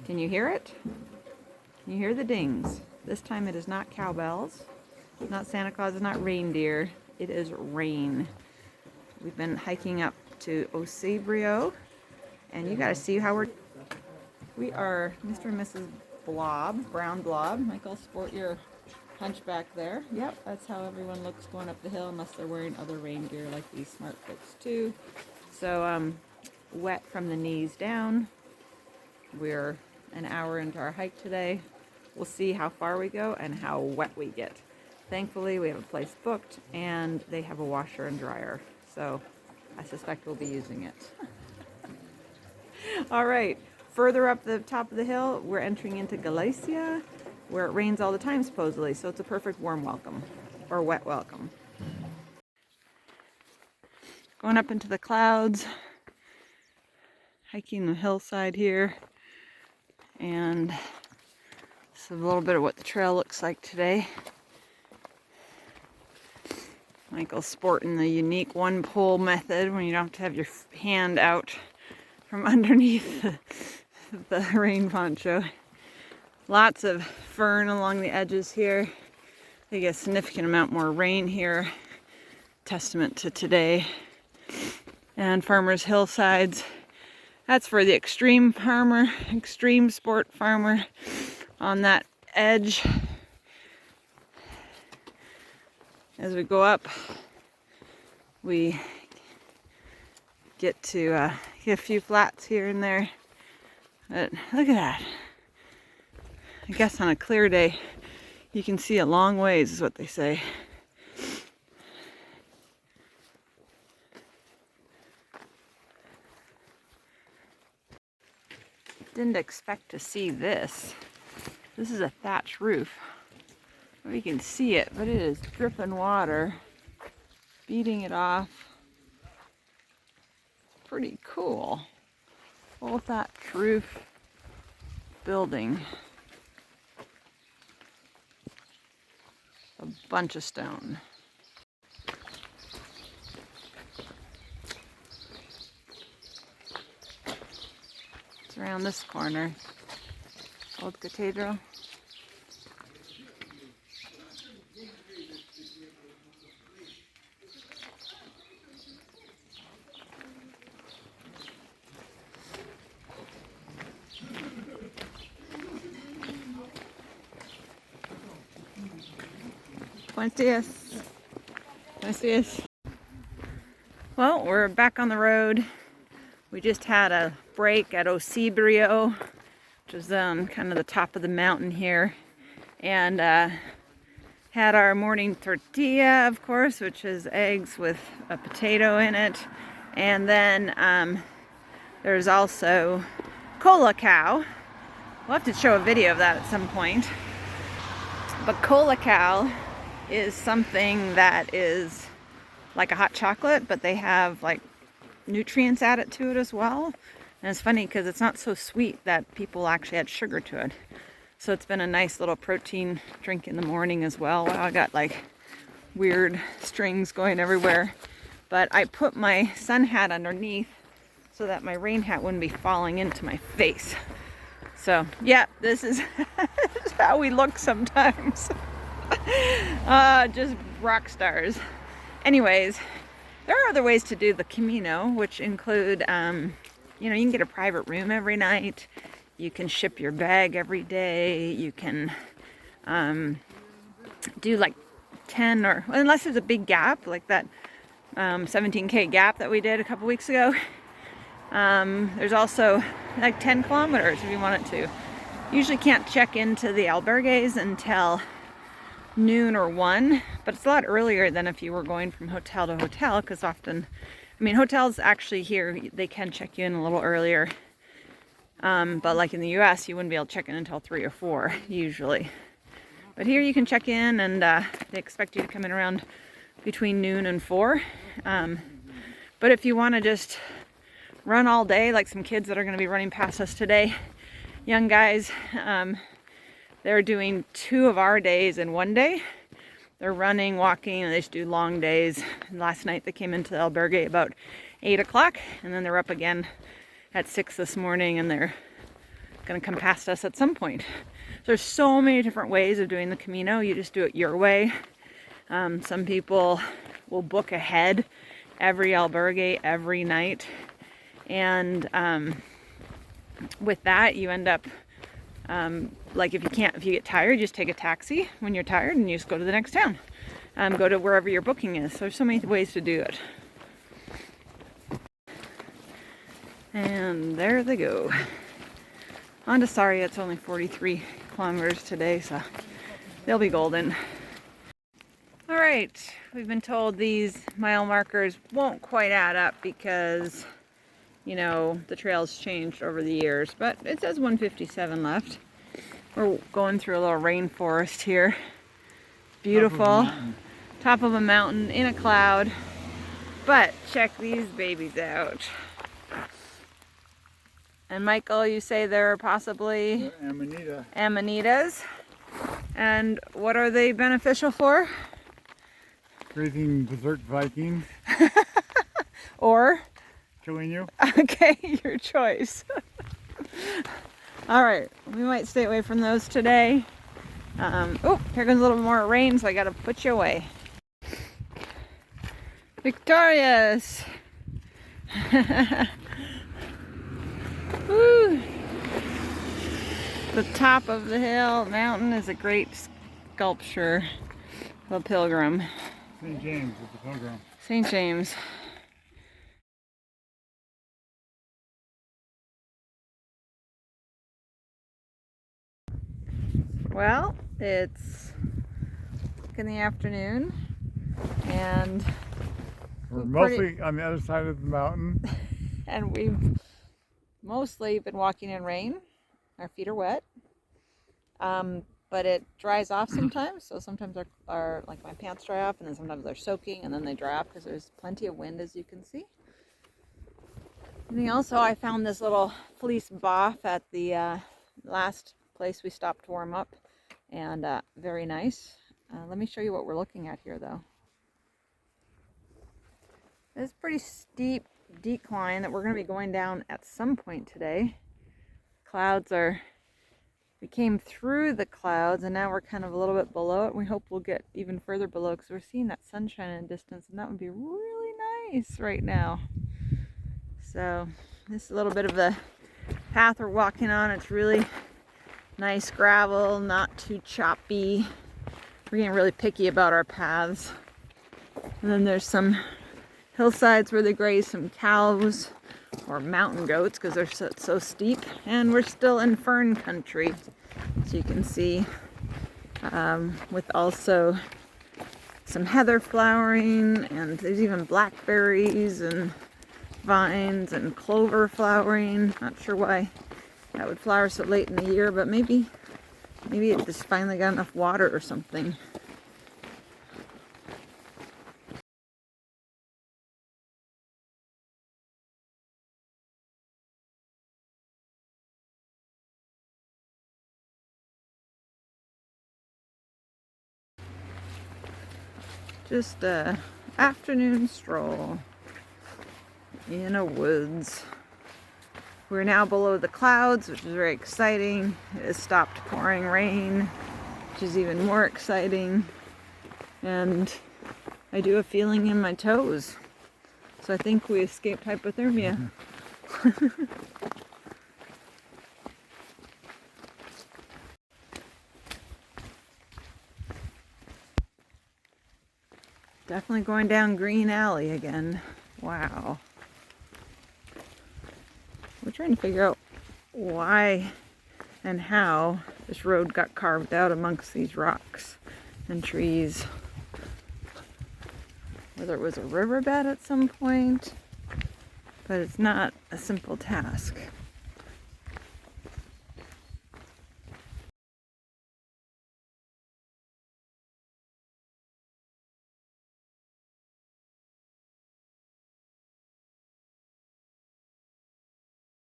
Can you hear it? Can you hear the dings? This time it is not cowbells, not Santa Claus, it's not reindeer. It is rain. We've been hiking up to cebriero, and you gotta see how we are Mr. and Mrs. Blob, Brown Blob. Michael, sport your hunchback there. Yep, that's how everyone looks going up the hill, unless they're wearing other rain gear like these smart folks too. So wet from the knees down. We're an hour into our hike today. We'll see how far we go and how wet we get. Thankfully, we have a place booked and they have a washer and dryer. So I suspect we'll be using it. All right, further up the top of the hill, we're entering into Galicia, where it rains all the time supposedly. So it's a perfect warm welcome, or wet welcome. Going up into the clouds, hiking the hillside here. And this is a little bit of what the trail looks like today. Michael's sporting the unique one pull method when you don't have to have your hand out from underneath the rain poncho. Lots of fern along the edges here. They get a significant amount more rain here. Testament to today. And farmers' hillsides. That's for the extreme farmer, extreme sport farmer on that edge. As we go up, we get to get a few flats here and there. But look at that. I guess on a clear day, you can see a long ways, is what they say. Didn't expect to see this. This is a thatch roof. Well, you can see it, but it is dripping water, beating it off. It's pretty cool. Full thatch roof building. A bunch of stone. It's around this corner. Old cathedral. Buenos dias. Buenos dias. Well, we're back on the road. We just had a break at cebriero, which is kind of the top of the mountain here, and had our morning tortilla, of course, which is eggs with a potato in it, and then there's also colacao. We'll have to show a video of that at some point. But colacao is something that is like a hot chocolate, but they have like nutrients added to it as well. And it's funny because it's not so sweet that people actually add sugar to it. So it's been a nice little protein drink in the morning as well. Wow, I got like weird strings going everywhere. But I put my sun hat underneath so that my rain hat wouldn't be falling into my face. So yeah, this is how we look sometimes. Just rock stars. Anyways, there are other ways to do the Camino, which include, you can get a private room every night. You can ship your bag every day. You can do like 10 or, unless there's a big gap, like that 17K gap that we did a couple weeks ago. There's also like 10 kilometers if you wanted to. Usually can't check into the albergues until noon or 1, but it's a lot earlier than if you were going from hotel to hotel, because often, hotels actually here, they can check you in a little earlier, but like in the US, you wouldn't be able to check in until 3 or 4 usually. But here you can check in, and they expect you to come in around between noon and 4. But if you want to just run all day, like some kids that are going to be running past us today, young guys, they're doing 2 of our days in 1 day. They're running, walking, and they just do long days. And last night they came into the albergue about 8 o'clock, and then they're up again at 6 this morning, and they're going to come past us at some point. There's so many different ways of doing the Camino. You just do it your way. Some people will book ahead every albergue every night, and with that you end up like if you get tired, you just take a taxi when you're tired and you just go to the next town. Go to wherever your booking is. So there's so many ways to do it. And there they go. On to Saria. It's only 43 kilometers today, so they'll be golden. All right, we've been told these mile markers won't quite add up because, you know, the trail's changed over the years, but it says 157 left. We're going through a little rainforest here. Beautiful. Top of a mountain in a cloud. But check these babies out. And Michael, you say they're possibly Amanita. Amanitas. And what are they beneficial for? Raising berserk Vikings. Or? Killing you. Okay, your choice. All right, we might stay away from those today. Oh, here comes a little more rain, so I gotta put you away. Victorious! Woo! The top of the hill mountain is a great sculpture of a pilgrim. St. James with the pilgrim. St. James. Well, it's in the afternoon, and we're mostly on the other side of the mountain. And we've mostly been walking in rain. Our feet are wet, but it dries off sometimes. So sometimes our like my pants dry off, and then sometimes they're soaking, and then they dry off because there's plenty of wind, as you can see. And then also, I found this little fleece boff at the last place we stopped to warm up, and very nice. Let me show you what we're looking at here, though. This is a pretty steep decline that we're going to be going down at some point today. We came through the clouds, and now we're kind of a little bit below it. We hope we'll get even further below because we're seeing that sunshine in the distance, and that would be really nice right now. So this is a little bit of the path we're walking on. It's really nice gravel, not too choppy. We're getting really picky about our paths. And then there's some hillsides where they graze some cows or mountain goats because they're so steep. And we're still in fern country, as you can see, with also some heather flowering, and there's even blackberries and vines and clover flowering. Not sure why that would flower so late in the year, but maybe it just finally got enough water or something. Just a afternoon stroll in a woods. We're now below the clouds, which is very exciting. It has stopped pouring rain, which is even more exciting. And I do have a feeling in my toes. So I think we escaped hypothermia. Definitely going down Green Alley again. Wow. We're trying to figure out why and how this road got carved out amongst these rocks and trees. Whether it was a riverbed at some point, but it's not a simple task.